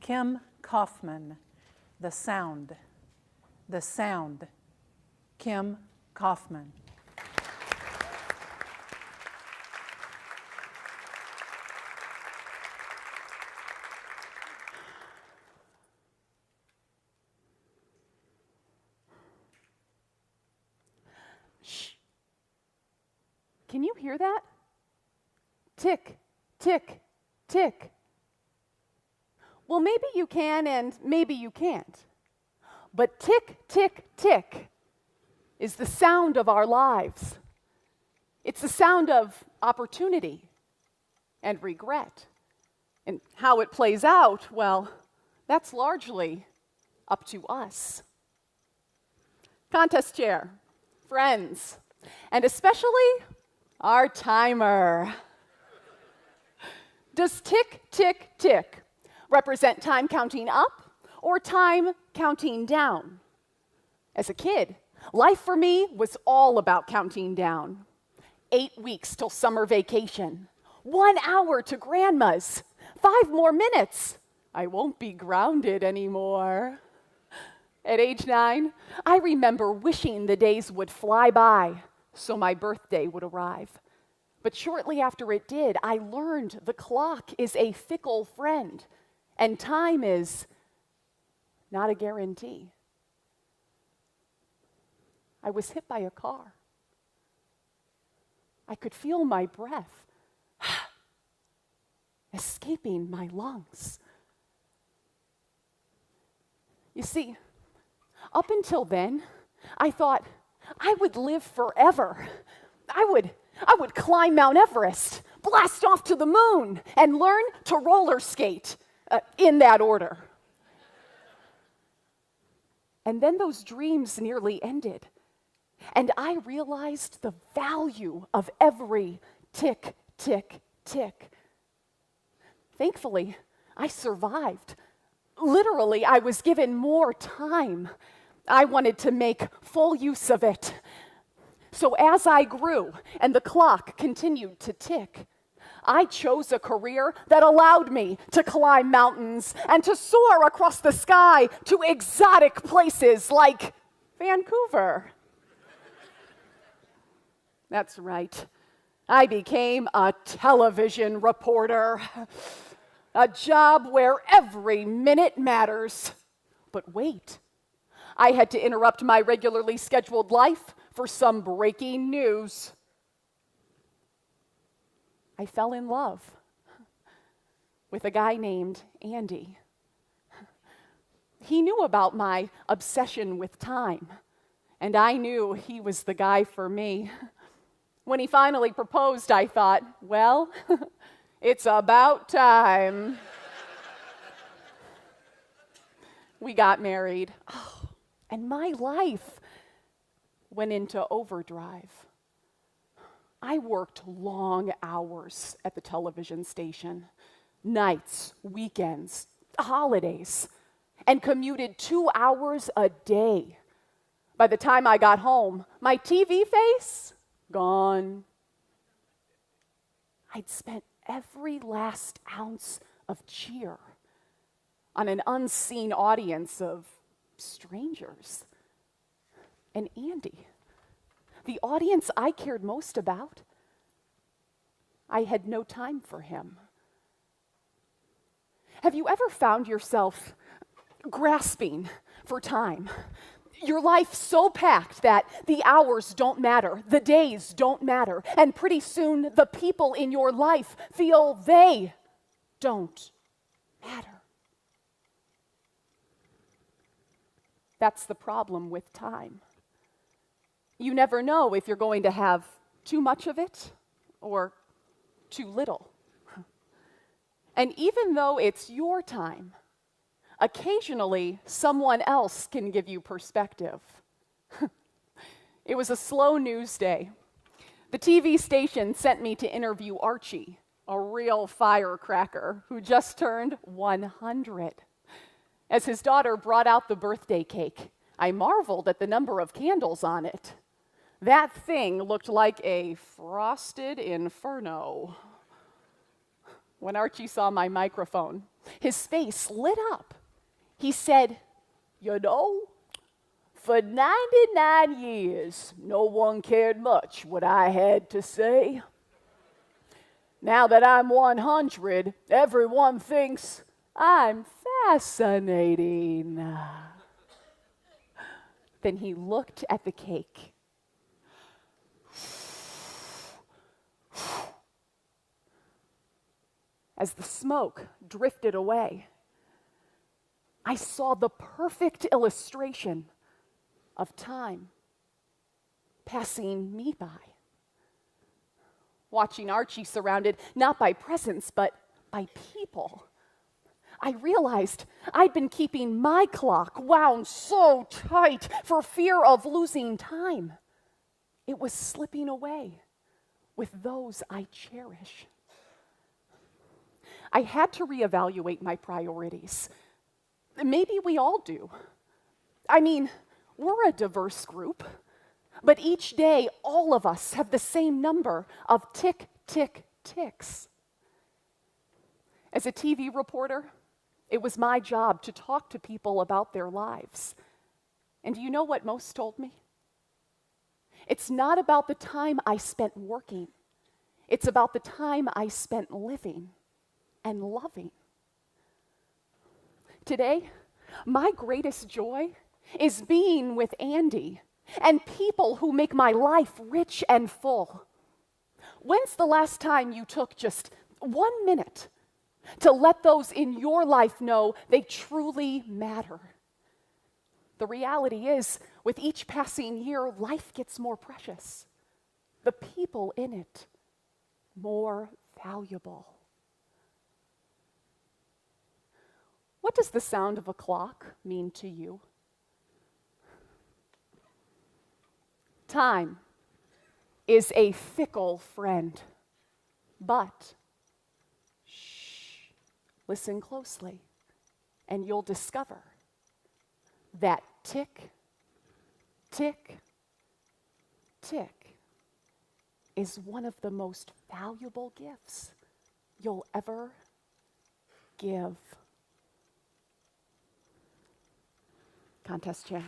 Kim Kaufman, the sound, Kim Kaufman. Shh. Can you hear that? Tick, tick, tick. Well, maybe you can and maybe you can't. But tick, tick, tick is the sound of our lives. It's the sound of opportunity and regret. And how it plays out, well, that's largely up to us. Contest chair, friends, and especially our timer. Does tick, tick, tick represent time counting up or time counting down? As a kid, life for me was all about counting down. 8 weeks till summer vacation, 1 hour to grandma's, 5 more minutes. I won't be grounded anymore. At age 9, I remember wishing the days would fly by so my birthday would arrive. But shortly after it did, I learned the clock is a fickle friend, and time is not a guarantee. I was hit by a car. I could feel my breath escaping my lungs. You see, up until then, I thought I would live forever. I would climb Mount Everest, blast off to the moon, and learn to roller skate, in that order. And then those dreams nearly ended, and I realized the value of every tick, tick, tick. Thankfully, I survived. Literally, I was given more time. I wanted to make full use of it. So as I grew and the clock continued to tick, I chose a career that allowed me to climb mountains and to soar across the sky to exotic places like Vancouver. That's right. I became a television reporter, a job where every minute matters. But wait, I had to interrupt my regularly scheduled life for some breaking news. I fell in love with a guy named Andy. He knew about my obsession with time, and I knew he was the guy for me. When he finally proposed, I thought, well, it's about time. We got married, and my life went into overdrive. I worked long hours at the television station, nights, weekends, holidays, and commuted 2 hours a day. By the time I got home, my TV face, gone. I'd spent every last ounce of cheer on an unseen audience of strangers. And Andy, the audience I cared most about, I had no time for him. Have you ever found yourself grasping for time? Your life so packed that the hours don't matter, the days don't matter, and pretty soon the people in your life feel they don't matter. That's the problem with time. You never know if you're going to have too much of it or too little. And even though it's your time, occasionally someone else can give you perspective. It was a slow news day. The TV station sent me to interview Archie, a real firecracker who just turned 100. As his daughter brought out the birthday cake, I marveled at the number of candles on it. That thing looked like a frosted inferno. When Archie saw my microphone, His face lit up. He said, "You know, for 99 years, no one cared much what I had to say. Now that I'm 100, everyone thinks I'm fascinating." Then he looked at the cake. As the smoke drifted away, I saw the perfect illustration of time passing me by. Watching Archie surrounded not by presents, but by people, I realized I'd been keeping my clock wound so tight for fear of losing time. It was slipping away with those I cherish. I had to reevaluate my priorities. Maybe we all do. I mean, we're a diverse group, but each day all of us have the same number of tick, tick, ticks. As a TV reporter, it was my job to talk to people about their lives. And do you know what most told me? It's not about the time I spent working. It's about the time I spent living and loving. Today, my greatest joy is being with Andy and people who make my life rich and full. When's the last time you took just 1 minute to let those in your life know they truly matter? The reality is, with each passing year, life gets more precious. The people in it, more valuable. What does the sound of a clock mean to you? Time is a fickle friend, but listen closely, and you'll discover that tick, tick, tick is one of the most valuable gifts you'll ever give. Contest chair.